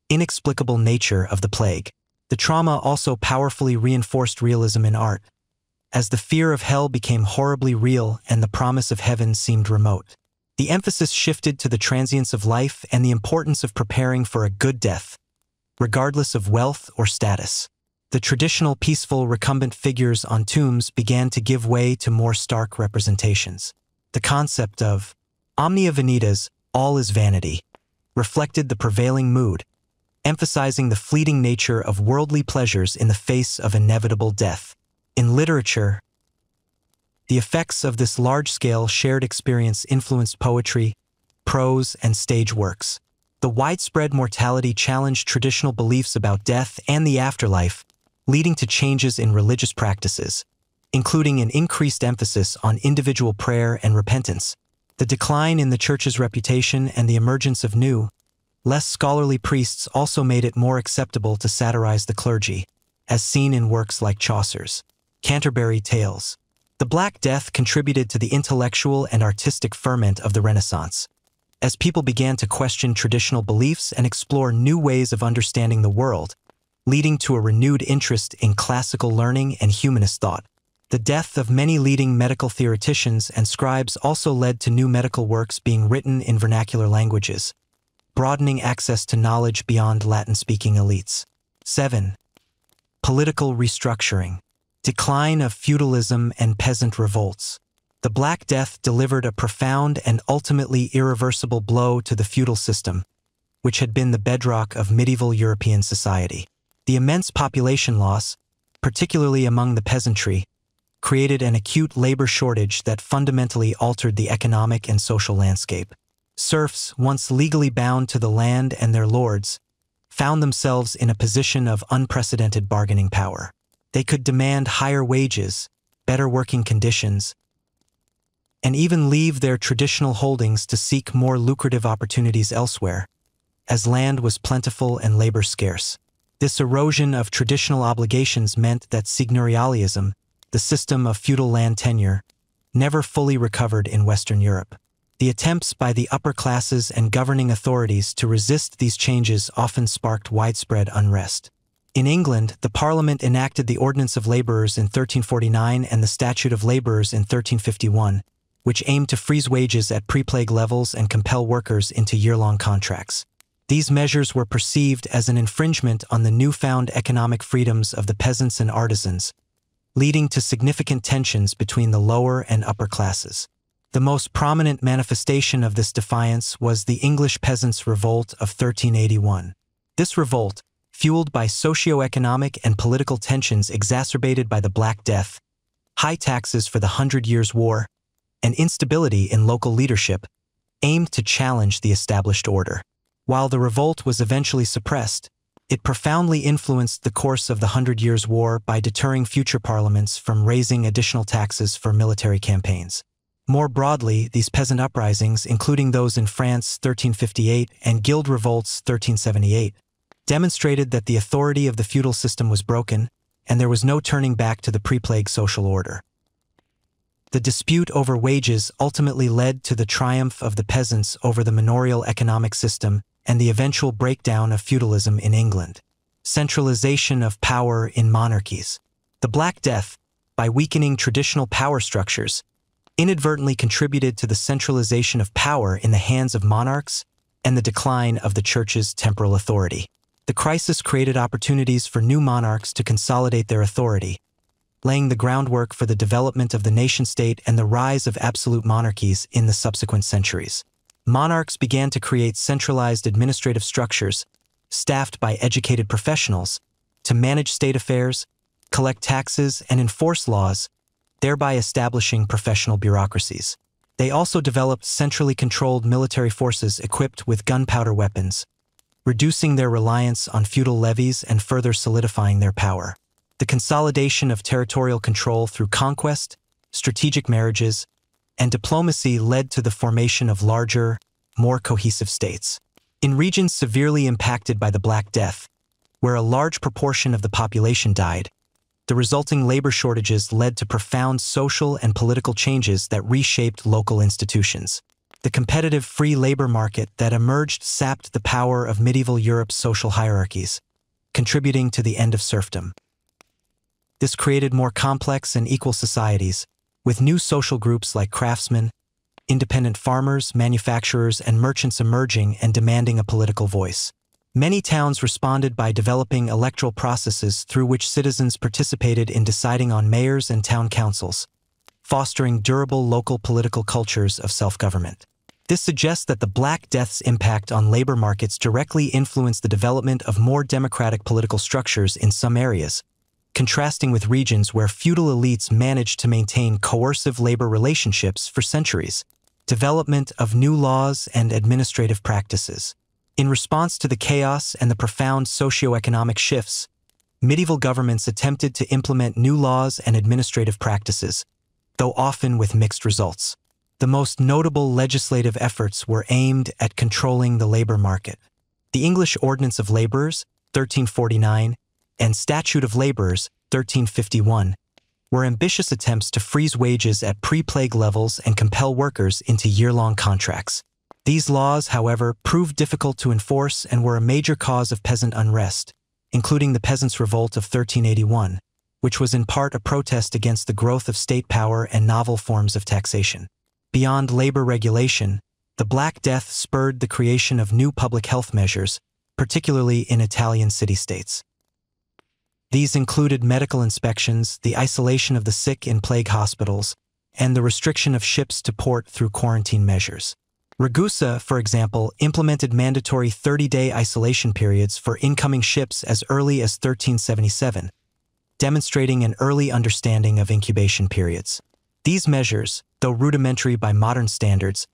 inexplicable nature of the plague. The trauma also powerfully reinforced realism in art, as the fear of hell became horribly real and the promise of heaven seemed remote. The emphasis shifted to the transience of life and the importance of preparing for a good death, regardless of wealth or status. The traditional peaceful recumbent figures on tombs began to give way to more stark representations. The concept of omnia vanitas, all is vanity, reflected the prevailing mood, emphasizing the fleeting nature of worldly pleasures in the face of inevitable death. In literature, the effects of this large-scale shared experience influenced poetry, prose, and stage works. The widespread mortality challenged traditional beliefs about death and the afterlife, leading to changes in religious practices, including an increased emphasis on individual prayer and repentance. The decline in the Church's reputation and the emergence of new, less scholarly priests also made it more acceptable to satirize the clergy, as seen in works like Chaucer's Canterbury Tales. The Black Death contributed to the intellectual and artistic ferment of the Renaissance, as people began to question traditional beliefs and explore new ways of understanding the world, leading to a renewed interest in classical learning and humanist thought. The death of many leading medical theoreticians and scribes also led to new medical works being written in vernacular languages, broadening access to knowledge beyond Latin-speaking elites. 7. Political restructuring. Decline of feudalism and peasant revolts. The Black Death delivered a profound and ultimately irreversible blow to the feudal system, which had been the bedrock of medieval European society. The immense population loss, particularly among the peasantry, created an acute labor shortage that fundamentally altered the economic and social landscape. Serfs, once legally bound to the land and their lords, found themselves in a position of unprecedented bargaining power. They could demand higher wages, better working conditions, and even leave their traditional holdings to seek more lucrative opportunities elsewhere, as land was plentiful and labor scarce. This erosion of traditional obligations meant that seigneurialism, the system of feudal land tenure, never fully recovered in Western Europe. The attempts by the upper classes and governing authorities to resist these changes often sparked widespread unrest. In England, the Parliament enacted the Ordinance of Labourers in 1349 and the Statute of Labourers in 1351, which aimed to freeze wages at pre-plague levels and compel workers into year-long contracts. These measures were perceived as an infringement on the newfound economic freedoms of the peasants and artisans, leading to significant tensions between the lower and upper classes. The most prominent manifestation of this defiance was the English Peasants' Revolt of 1381. This revolt, fueled by socio-economic and political tensions exacerbated by the Black Death, high taxes for the 100 Years' War, and instability in local leadership, aimed to challenge the established order. While the revolt was eventually suppressed, it profoundly influenced the course of the 100 Years' War by deterring future parliaments from raising additional taxes for military campaigns. More broadly, these peasant uprisings, including those in France 1358 and guild revolts 1378, demonstrated that the authority of the feudal system was broken, and there was no turning back to the pre-plague social order. The dispute over wages ultimately led to the triumph of the peasants over the manorial economic system and the eventual breakdown of feudalism in England. Centralization of power in monarchies. The Black Death, by weakening traditional power structures, inadvertently contributed to the centralization of power in the hands of monarchs and the decline of the church's temporal authority. The crisis created opportunities for new monarchs to consolidate their authority, laying the groundwork for the development of the nation-state and the rise of absolute monarchies in the subsequent centuries. Monarchs began to create centralized administrative structures, staffed by educated professionals, to manage state affairs, collect taxes, and enforce laws, thereby establishing professional bureaucracies. They also developed centrally controlled military forces equipped with gunpowder weapons, reducing their reliance on feudal levies and further solidifying their power. The consolidation of territorial control through conquest, strategic marriages, and diplomacy led to the formation of larger, more cohesive states. In regions severely impacted by the Black Death, where a large proportion of the population died, the resulting labor shortages led to profound social and political changes that reshaped local institutions. The competitive free labor market that emerged sapped the power of medieval Europe's social hierarchies, contributing to the end of serfdom. This created more complex and equal societies, with new social groups like craftsmen, independent farmers, manufacturers, and merchants emerging and demanding a political voice. Many towns responded by developing electoral processes through which citizens participated in deciding on mayors and town councils, fostering durable local political cultures of self-government. This suggests that the Black Death's impact on labor markets directly influenced the development of more democratic political structures in some areas, contrasting with regions where feudal elites managed to maintain coercive labor relationships for centuries. Development of new laws and administrative practices. In response to the chaos and the profound socio-economic shifts, medieval governments attempted to implement new laws and administrative practices, though often with mixed results. The most notable legislative efforts were aimed at controlling the labor market. The English Ordinance of Labourers, 1349, and Statute of Labourers, 1351, were ambitious attempts to freeze wages at pre-plague levels and compel workers into year-long contracts. These laws, however, proved difficult to enforce and were a major cause of peasant unrest, including the Peasants' Revolt of 1381, which was in part a protest against the growth of state power and novel forms of taxation. Beyond labor regulation, the Black Death spurred the creation of new public health measures, particularly in Italian city-states. These included medical inspections, the isolation of the sick in plague hospitals, and the restriction of ships to port through quarantine measures. Ragusa, for example, implemented mandatory 30-day isolation periods for incoming ships as early as 1377, demonstrating an early understanding of incubation periods. These measures, though rudimentary by modern standards,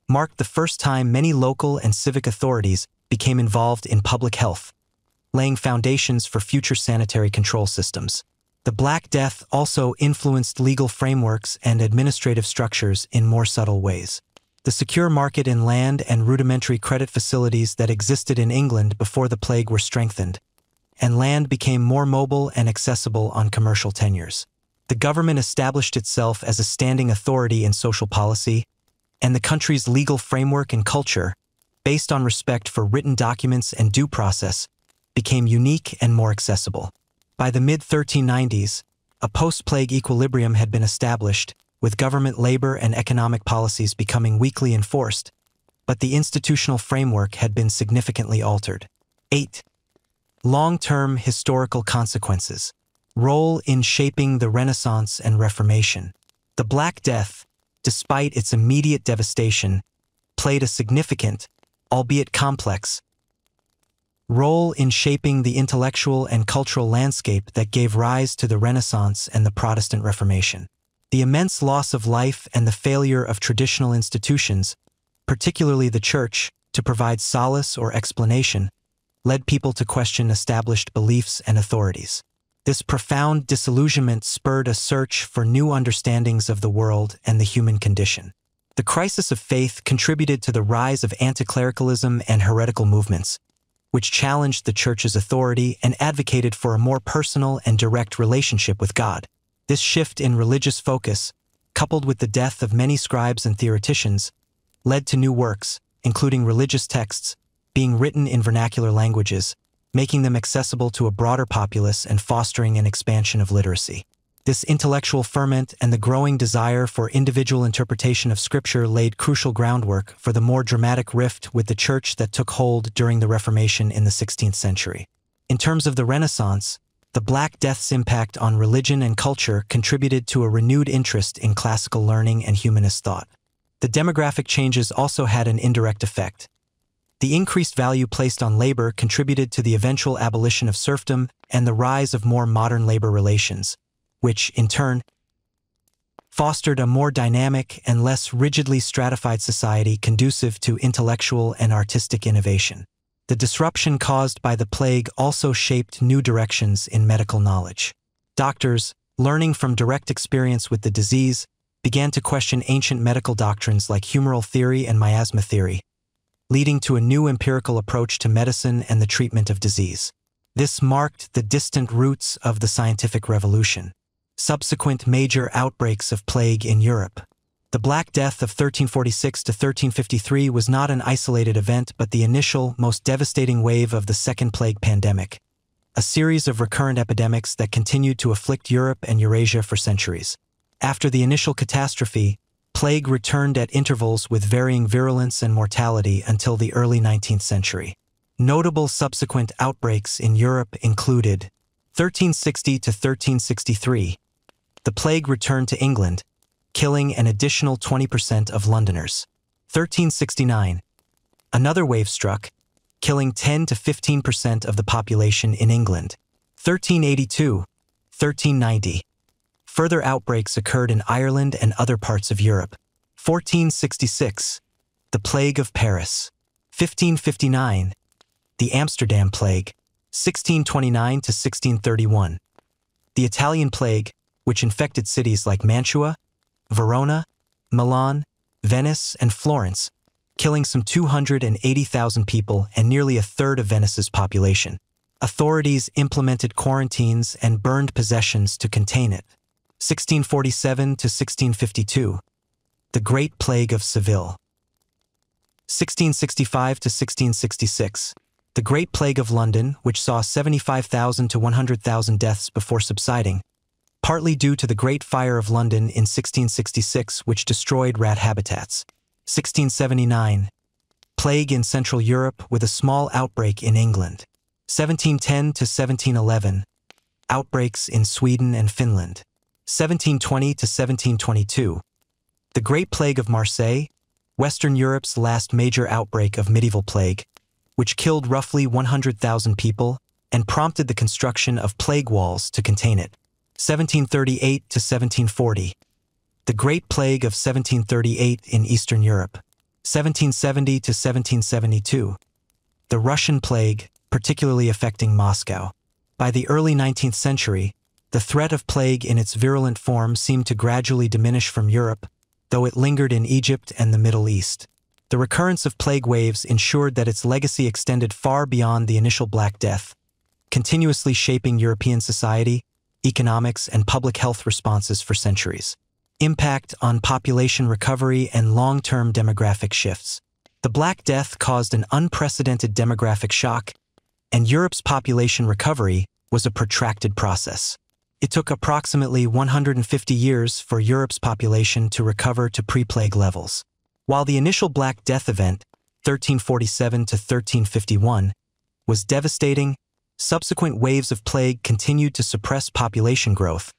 marked the first time many local and civic authorities became involved in public health, laying foundations for future sanitary control systems. The Black Death also influenced legal frameworks and administrative structures in more subtle ways. The secure market in land and rudimentary credit facilities that existed in England before the plague were strengthened, and land became more mobile and accessible on commercial tenures. The government established itself as a standing authority in social policy, and the country's legal framework and culture, based on respect for written documents and due process, became unique and more accessible. By the mid-1390s, a post-plague equilibrium had been established, with government labor and economic policies becoming weakly enforced, but the institutional framework had been significantly altered. 8. Long-term historical consequences. Role in shaping the Renaissance and Reformation. The Black Death, despite its immediate devastation, played a significant, albeit complex, role in shaping the intellectual and cultural landscape that gave rise to the Renaissance and the Protestant Reformation. The immense loss of life and the failure of traditional institutions, particularly the Church, to provide solace or explanation, led people to question established beliefs and authorities. This profound disillusionment spurred a search for new understandings of the world and the human condition. The crisis of faith contributed to the rise of anti-clericalism and heretical movements, which challenged the Church's authority and advocated for a more personal and direct relationship with God. This shift in religious focus, coupled with the death of many scribes and theoreticians, led to new works, including religious texts, being written in vernacular languages, making them accessible to a broader populace and fostering an expansion of literacy. This intellectual ferment and the growing desire for individual interpretation of Scripture laid crucial groundwork for the more dramatic rift with the Church that took hold during the Reformation in the 16th century. In terms of the Renaissance, the Black Death's impact on religion and culture contributed to a renewed interest in classical learning and humanist thought. The demographic changes also had an indirect effect. The increased value placed on labor contributed to the eventual abolition of serfdom and the rise of more modern labor relations, which, in turn, fostered a more dynamic and less rigidly stratified society conducive to intellectual and artistic innovation. The disruption caused by the plague also shaped new directions in medical knowledge. Doctors, learning from direct experience with the disease, began to question ancient medical doctrines like humoral theory and miasma theory, leading to a new empirical approach to medicine and the treatment of disease. This marked the distant roots of the scientific revolution. Subsequent major outbreaks of plague in Europe. The Black Death of 1346 to 1353 was not an isolated event but the initial, most devastating wave of the Second Plague pandemic, a series of recurrent epidemics that continued to afflict Europe and Eurasia for centuries. After the initial catastrophe, plague returned at intervals with varying virulence and mortality until the early 19th century. Notable subsequent outbreaks in Europe included 1360 to 1363. The plague returned to England, killing an additional 20% of Londoners. 1369. Another wave struck, killing 10 to 15% of the population in England. 1382. 1390. Further outbreaks occurred in Ireland and other parts of Europe. 1466. The Plague of Paris. 1559. The Amsterdam Plague. 1629 to 1631. The Italian Plague, which infected cities like Mantua, Verona, Milan, Venice, and Florence, killing some 280,000 people and nearly a third of Venice's population. Authorities implemented quarantines and burned possessions to contain it. 1647 to 1652. The Great Plague of Seville. 1665 to 1666. The Great Plague of London, which saw 75,000 to 100,000 deaths before subsiding, partly due to the Great Fire of London in 1666, which destroyed rat habitats. 1679. Plague in Central Europe with a small outbreak in England. 1710 to 1711. Outbreaks in Sweden and Finland. 1720 to 1722. The Great Plague of Marseille, Western Europe's last major outbreak of medieval plague, which killed roughly 100,000 people and prompted the construction of plague walls to contain it. 1738 to 1740. The Great Plague of 1738 in Eastern Europe. 1770 to 1772. The Russian Plague, particularly affecting Moscow. By the early 19th century, The threat of plague in its virulent form seemed to gradually diminish from Europe, though it lingered in Egypt and the Middle East. The recurrence of plague waves ensured that its legacy extended far beyond the initial Black Death, continuously shaping European society, economics, and public health responses for centuries. Impact on population recovery and long-term demographic shifts. The Black Death caused an unprecedented demographic shock, and Europe's population recovery was a protracted process. It took approximately 150 years for Europe's population to recover to pre-plague levels. While the initial Black Death event, 1347 to 1351, was devastating, subsequent waves of plague continued to suppress population growth,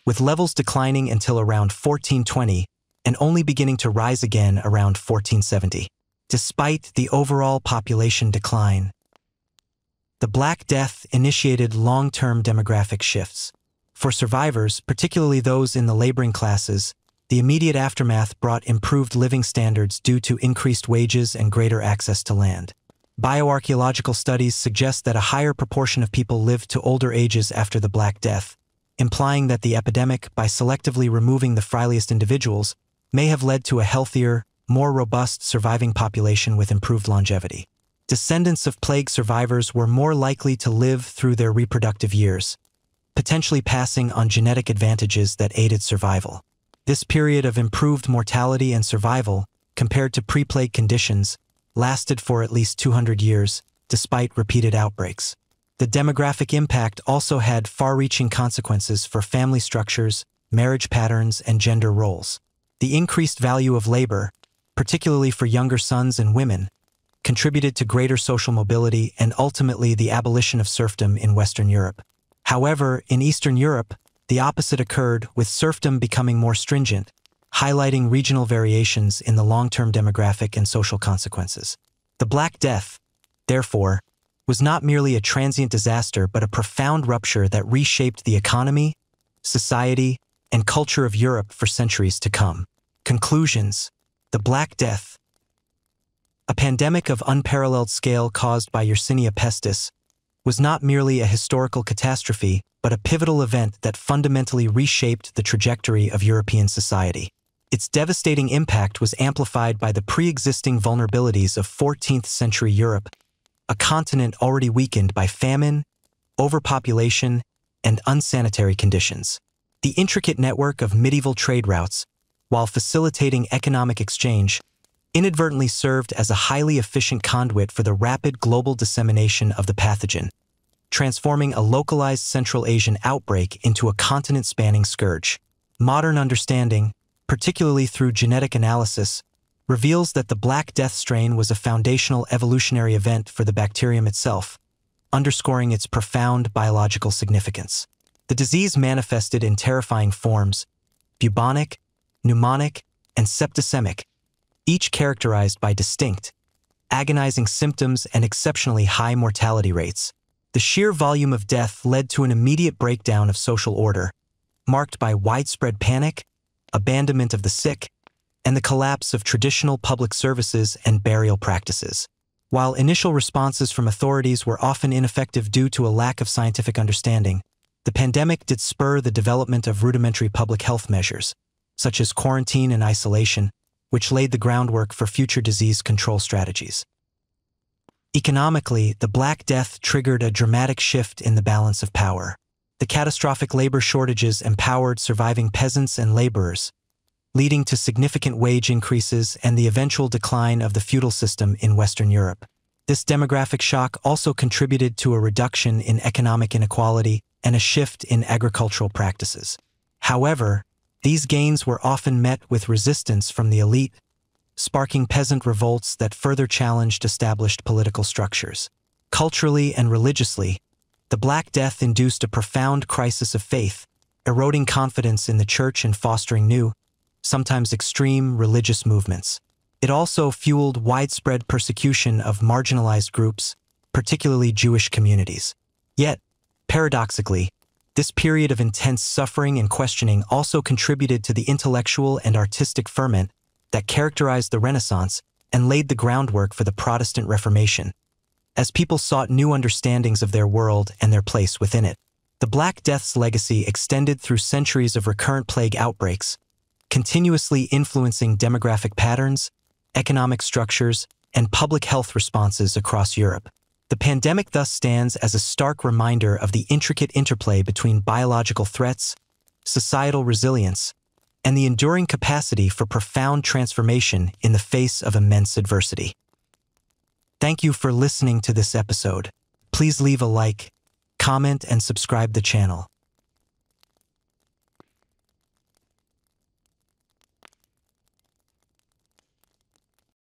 with levels declining until around 1420 and only beginning to rise again around 1470. Despite the overall population decline, the Black Death initiated long-term demographic shifts. For survivors, particularly those in the laboring classes, the immediate aftermath brought improved living standards due to increased wages and greater access to land. Bioarchaeological studies suggest that a higher proportion of people lived to older ages after the Black Death, implying that the epidemic, by selectively removing the frailest individuals, may have led to a healthier, more robust surviving population with improved longevity. Descendants of plague survivors were more likely to live through their reproductive years, potentially passing on genetic advantages that aided survival. This period of improved mortality and survival, compared to pre-plague conditions, lasted for at least 200 years, despite repeated outbreaks. The demographic impact also had far-reaching consequences for family structures, marriage patterns, and gender roles. The increased value of labor, particularly for younger sons and women, contributed to greater social mobility and ultimately the abolition of serfdom in Western Europe. However, in Eastern Europe, the opposite occurred, with serfdom becoming more stringent, highlighting regional variations in the long-term demographic and social consequences. The Black Death, therefore, was not merely a transient disaster but a profound rupture that reshaped the economy, society, and culture of Europe for centuries to come. Conclusions. The Black Death, a pandemic of unparalleled scale caused by Yersinia pestis, was not merely a historical catastrophe but a pivotal event that fundamentally reshaped the trajectory of European society. Its devastating impact was amplified by the pre-existing vulnerabilities of 14th-century Europe, a continent already weakened by famine, overpopulation, and unsanitary conditions. The intricate network of medieval trade routes, while facilitating economic exchange, inadvertently served as a highly efficient conduit for the rapid global dissemination of the pathogen, transforming a localized Central Asian outbreak into a continent-spanning scourge. Modern understanding, particularly through genetic analysis, reveals that the Black Death strain was a foundational evolutionary event for the bacterium itself, underscoring its profound biological significance. The disease manifested in terrifying forms: bubonic, pneumonic, and septicemic, each characterized by distinct, agonizing symptoms and exceptionally high mortality rates. The sheer volume of death led to an immediate breakdown of social order, marked by widespread panic, abandonment of the sick, and the collapse of traditional public services and burial practices. While initial responses from authorities were often ineffective due to a lack of scientific understanding, the pandemic did spur the development of rudimentary public health measures, such as quarantine and isolation, which laid the groundwork for future disease control strategies. Economically, the Black Death triggered a dramatic shift in the balance of power. The catastrophic labor shortages empowered surviving peasants and laborers, leading to significant wage increases and the eventual decline of the feudal system in Western Europe. This demographic shock also contributed to a reduction in economic inequality and a shift in agricultural practices. However, these gains were often met with resistance from the elite, sparking peasant revolts that further challenged established political structures. Culturally and religiously, the Black Death induced a profound crisis of faith, eroding confidence in the church and fostering new, sometimes extreme, religious movements. It also fueled widespread persecution of marginalized groups, particularly Jewish communities. Yet, paradoxically, this period of intense suffering and questioning also contributed to the intellectual and artistic ferment that characterized the Renaissance and laid the groundwork for the Protestant Reformation, as people sought new understandings of their world and their place within it. The Black Death's legacy extended through centuries of recurrent plague outbreaks, continuously influencing demographic patterns, economic structures, and public health responses across Europe. The pandemic thus stands as a stark reminder of the intricate interplay between biological threats, societal resilience, and the enduring capacity for profound transformation in the face of immense adversity. Thank you for listening to this episode. Please leave a like, comment, and subscribe the channel.